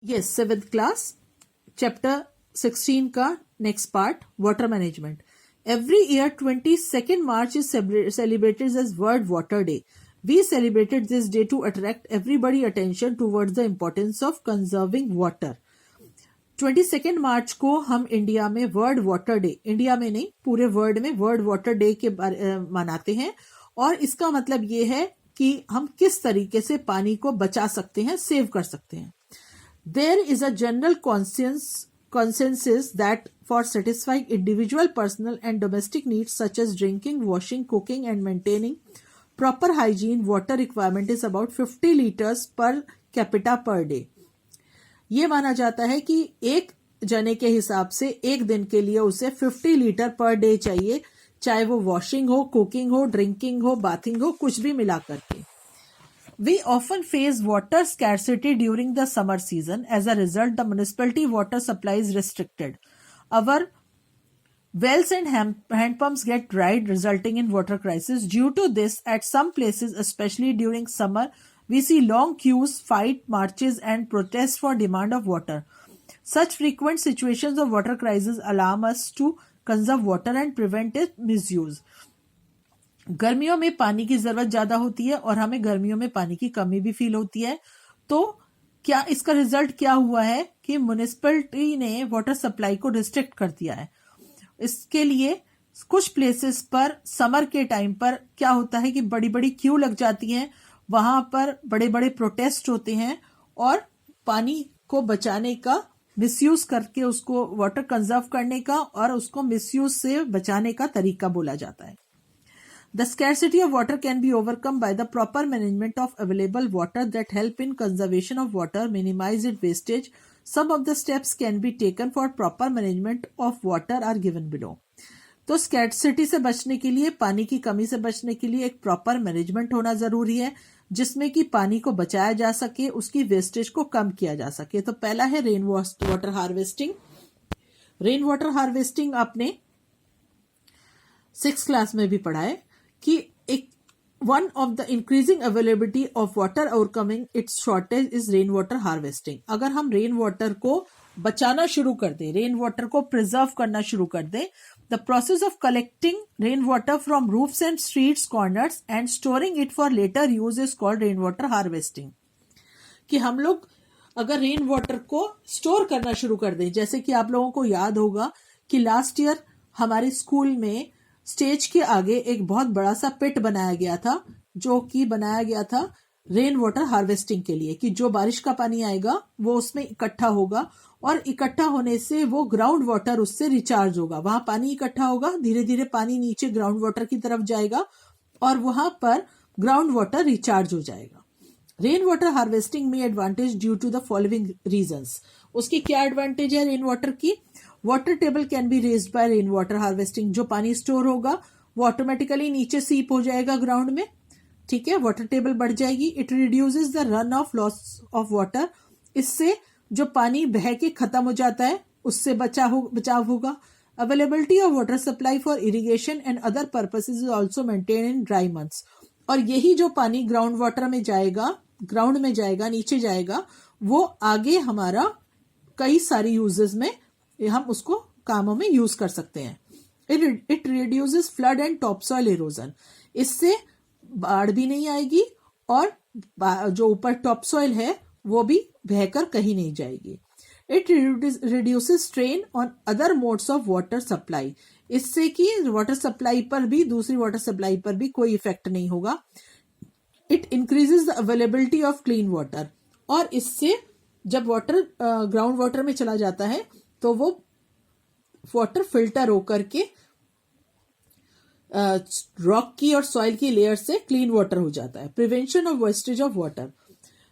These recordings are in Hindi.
Yes, seventh class, chapter 16 का next part, water management. Every year 22nd March is celebrated as World Water Day. We celebrated this day to attract everybody attention towards the importance of conserving water. 22nd मार्च को हम इंडिया में वर्ल्ड वाटर डे, इंडिया में नहीं पूरे वर्ल्ड में वर्ल्ड वाटर डे के मनाते हैं, और इसका मतलब ये है कि हम किस तरीके से पानी को बचा सकते हैं, सेव कर सकते हैं. There is a general consensus that for satisfying individual, personal and domestic needs such as drinking, washing, cooking and maintaining proper hygiene, water requirement is about 50 liters per capita per day. ये माना जाता है कि एक जने के हिसाब से एक दिन के लिए उसे 50 लीटर पर डे चाहिए, चाहे वो वॉशिंग हो, कुकिंग हो, ड्रिंकिंग हो, बाथिंग हो, कुछ भी मिला करके. We often face water scarcity during the summer season. As a result, the municipality water supply is restricted. Our wells and hand pumps get dried, resulting in water crisis. Due to this, at some places, especially during summer, we see long queues, fight, marches, and protests for demand of water. Such frequent situations of water crisis alarm us to conserve water and prevent its misuse. गर्मियों में पानी की जरूरत ज्यादा होती है और हमें गर्मियों में पानी की कमी भी फील होती है. तो क्या इसका रिजल्ट क्या हुआ है कि म्युनिसिपैलिटी ने वाटर सप्लाई को रिस्ट्रिक्ट कर दिया है. इसके लिए कुछ प्लेसेस पर समर के टाइम पर क्या होता है कि बड़ी बड़ी क्यू लग जाती हैं, वहां पर बड़े बड़े प्रोटेस्ट होते हैं और पानी को बचाने का, मिसयूज करके उसको वाटर कंजर्व करने का और उसको मिसयूज से बचाने का तरीका बोला जाता है. The scarcity of water can be overcome by the proper management of available water that help in conservation of water, minimize its wastage. Some of the steps can be taken for proper management of water are given below. तो स्कैर्सिटी से बचने के लिए, पानी की कमी से बचने के लिए एक प्रॉपर मैनेजमेंट होना जरूरी है, जिसमें कि पानी को बचाया जा सके, उसकी वेस्टेज को कम किया जा सके. तो पहला है rain water harvesting. Rain water harvesting आपने 6th क्लास में भी पढ़ा है कि एक one of the increasing availability of water overcoming it's shortage is rain water harvesting. अगर हम रेन वाटर को बचाना शुरू कर दें, रेन वाटर को प्रिजर्व करना शुरू कर दें, the process of collecting rain water from roofs and streets corners and storing it for later use is called rain water harvesting. कि हम लोग अगर रेन वाटर को स्टोर करना शुरू कर दें, जैसे कि आप लोगों को याद होगा कि लास्ट ईयर हमारे स्कूल में स्टेज के आगे एक बहुत बड़ा सा पिट बनाया गया था, जो कि बनाया गया था रेन वाटर हार्वेस्टिंग के लिए, कि जो बारिश का पानी आएगा वो उसमें इकट्ठा होगा और इकट्ठा होने से वो ग्राउंड वाटर उससे रिचार्ज होगा. वहां पानी इकट्ठा होगा, धीरे धीरे पानी नीचे ग्राउंड वाटर की तरफ जाएगा और वहां पर ग्राउंड वाटर रिचार्ज हो जाएगा. रेन वाटर हार्वेस्टिंग में advantage due to the following reasons. उसकी क्या एडवांटेज है रेन वाटर की? Water table can be raised by rain water harvesting. जो पानी स्टोर होगा वो ऑटोमेटिकली नीचे सीप हो जाएगा ग्राउंड में, ठीक है, वाटर टेबल बढ़ जाएगी. It reduces the run of loss of water. इससे जो पानी बह के खत्म हो जाता है उससे बचाव होगा. Availability of water supply for irrigation and other purposes is also maintain in dry months. और यही जो पानी ग्राउंड वाटर में जाएगा, ग्राउंड में जाएगा, नीचे जाएगा, वो आगे हमारा कई सारी यूजेस में हम उसको कामों में यूज कर सकते हैं. It reduces flood and top soil erosion. इससे बाढ़ भी नहीं आएगी और जो ऊपर टॉप सॉइल है वो भी बहकर कहीं नहीं जाएगी. It reduces strain on other modes of water supply. इससे कि वाटर सप्लाई पर भी, दूसरी वाटर सप्लाई पर भी कोई इफेक्ट नहीं होगा. It increases the availability of clean water. और इससे जब वाटर ग्राउंड वाटर में चला जाता है तो वो वाटर फिल्टर होकर के रॉक की और सॉइल की लेयर से क्लीन वाटर हो जाता है. Prevention of wastage of water.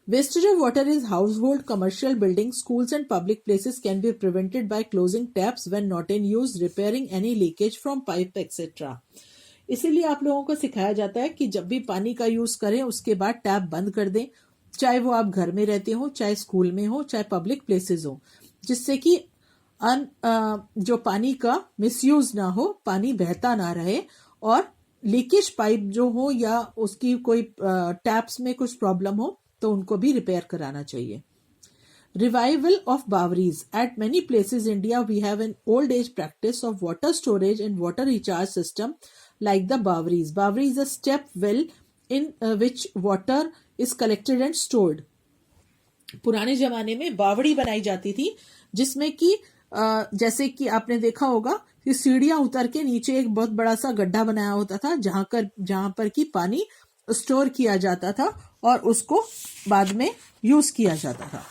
Wastage of water is household, commercial buildings, schools and public places can be prevented by closing taps when not in use, repairing any leakage from pipe etc. इसीलिए आप लोगों को सिखाया जाता है कि जब भी पानी का यूज करें उसके बाद टैप बंद कर दें, चाहे वो आप घर में रहते हो, चाहे स्कूल में हो, चाहे पब्लिक प्लेसेस हो, जिससे कि जो पानी का मिसयूज ना हो, पानी बहता ना रहे और लीकेज पाइप जो हो या उसकी कोई टैप्स में कुछ प्रॉब्लम हो तो उनको भी रिपेयर कराना चाहिए. Revival of Bawris. At many places in India, we have an old age practice of water storage and water recharge system like the Bawris. Bawri is a step well in which water is collected and stored. पुराने जमाने में बावड़ी बनाई जाती थी जिसमें कि जैसे कि आपने देखा होगा कि सीढ़ियां उतर के नीचे एक बहुत बड़ा सा गड्ढा बनाया होता था जहां पर कि पानी स्टोर किया जाता था और उसको बाद में यूज किया जाता था.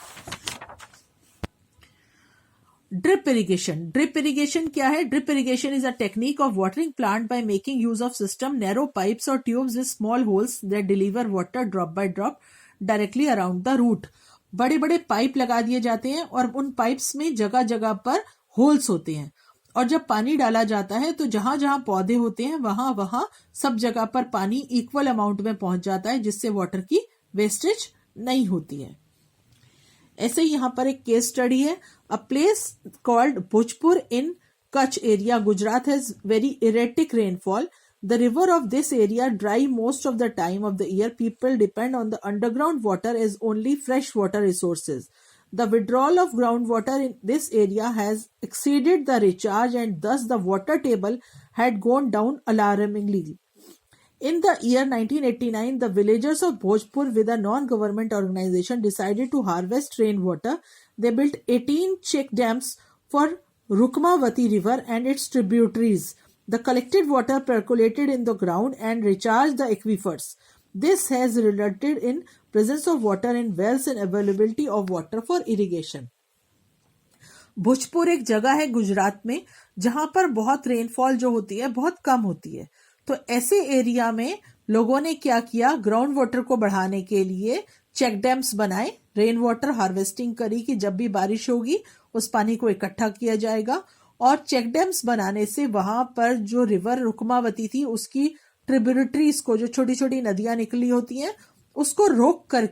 ड्रिप इरिगेशन क्या है? Drip irrigation is a technique of watering plant by making use of system narrow pipes और tubes with small holes that deliver water drop by drop directly around the root. बड़े बड़े पाइप लगा दिए जाते हैं और उन पाइप्स में जगह जगह पर होल्स होते हैं और जब पानी डाला जाता है तो जहां जहां पौधे होते हैं वहां वहां सब जगह पर पानी इक्वल अमाउंट में पहुंच जाता है जिससे वाटर की वेस्टेज नहीं होती है. ऐसे ही यहाँ पर एक केस स्टडी है. A place called Bhojpur in Kutch area, Gujarat has very erratic rainfall. The river of this area dry most of the time of the year. People depend on the underground water as only fresh water resources. The withdrawal of groundwater in this area has exceeded the recharge and thus the water table had gone down alarmingly. In the year 1989, the villagers of Bhojpur with a non-government organization decided to harvest rainwater. They built 18 check dams for Rukmavati river and its tributaries. The collected water percolated in the ground and recharged the aquifers. This has resulted in presence of water in wells and availability of water for irrigation. Bhojpur एक जगह है गुजरात में जहां पर बहुत रेनफॉल जो होती है बहुत कम होती है. तो ऐसे एरिया में लोगों ने क्या किया, ग्राउंड वाटर को बढ़ाने के लिए चेक डैम्स बनाए, रेन वाटर हार्वेस्टिंग करी कि जब भी बारिश होगी उस पानी को इकट्ठा किया जाएगा और चेक डैम्स बनाने से वहां पर जो रिवर रुकमावती थी उसकी ट्रिब्यूटरीज को, जो छोटी छोटी नदियां निकली होती हैं, उसको रोक कर